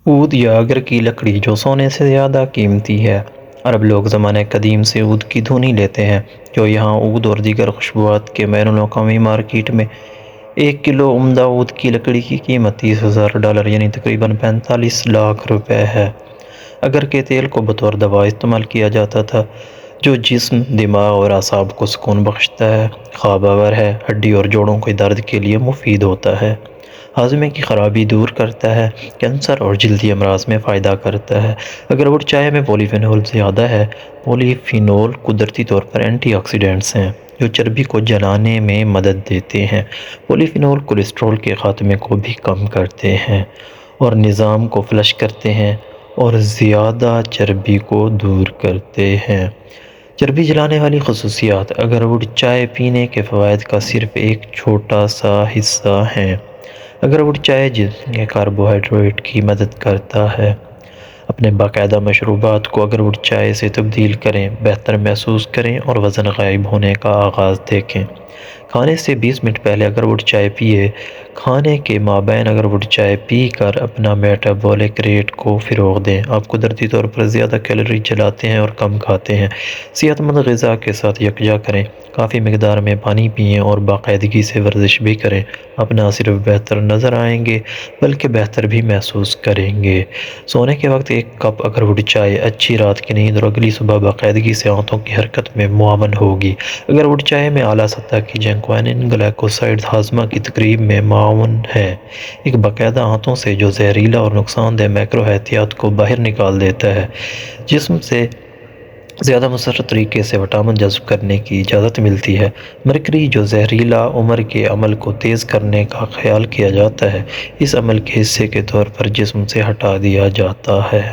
عود یا اگر کی لکڑی جو سونے سے زیادہ قیمتی ہے۔ عرب لوگ زمانہ قدیم سے عود کی دھونی لیتے ہیں، جو یہاں عود اور دیگر خوشبوات کے بین الاقوامی مارکیٹ میں 1 کلو عمدہ عود کی لکڑی کی قیمت $30,000 یعنی تقریباً 45 لاکھ روپے ہے۔ اگر کے تیل کو بطور دوا استعمال کیا جاتا تھا، جو جسم، دماغ اور اعصاب کو سکون بخشتا ہے، خواب آور ہے، ہڈی اور جوڑوں کے درد کے لیے مفید ہوتا ہے، ہاضمے کی خرابی دور کرتا ہے، کینسر اور جلدی امراض میں فائدہ کرتا ہے۔ اگر ووڈ چائے میں پولی فینول زیادہ ہے۔ پولی فینول قدرتی طور پر اینٹی آکسیڈنٹس ہیں جو چربی کو جلانے میں مدد دیتے ہیں۔ پولی فینول کولیسٹرول کے خاتمے کو بھی کم کرتے ہیں اور نظام کو فلش کرتے ہیں اور زیادہ چربی کو دور کرتے ہیں۔ چربی جلانے والی خصوصیات اگر ووڈ چائے پینے کے فوائد کا صرف ایک چھوٹا سا حصہ ہیں۔ اگر ووڈ چائے جسم کے کاربوہائیڈریٹ کی مدد کرتا ہے۔ اپنے باقاعدہ مشروبات کو اگر ووڈ چائے سے تبدیل کریں، بہتر محسوس کریں اور وزن غائب ہونے کا آغاز دیکھیں۔ کھانے سے 20 منٹ پہلے اگر ووڈ چائے پیے۔ کھانے کے مابین اگر ووڈ چائے پی کر اپنا میٹابولک ریٹ کو فروغ دیں۔ آپ قدرتی طور پر زیادہ کیلوری جلاتے ہیں اور کم کھاتے ہیں۔ صحت مند غذا کے ساتھ یکجا کریں، کافی مقدار میں پانی پئیں اور باقاعدگی سے ورزش بھی کریں۔ آپ نہ صرف بہتر نظر آئیں گے بلکہ بہتر بھی محسوس کریں گے۔ سونے کے وقت 1 کپ اگر ووڈ چائے اچھی رات کی نیند اور اگلی صبح باقاعدگی سے آنتوں کی حرکت میں معاون ہوگی۔ اگر ووڈ چائے میں اعلیٰ سطح کی جینکوانین گلائکوسائڈز ہاضمہ کی تقریب میں معاون ہے، ایک باقاعدہ آنتوں سے جو زہریلا اور نقصان دہ میکرو حیاتیات کو باہر نکال دیتا ہے، جسم سے زیادہ مؤثر طریقے سے وٹامن جذب کرنے کی اجازت ملتی ہے۔ مرکری جو زہریلا عمر کے عمل کو تیز کرنے کا خیال کیا جاتا ہے، اس عمل کے حصے کے طور پر جسم سے ہٹا دیا جاتا ہے۔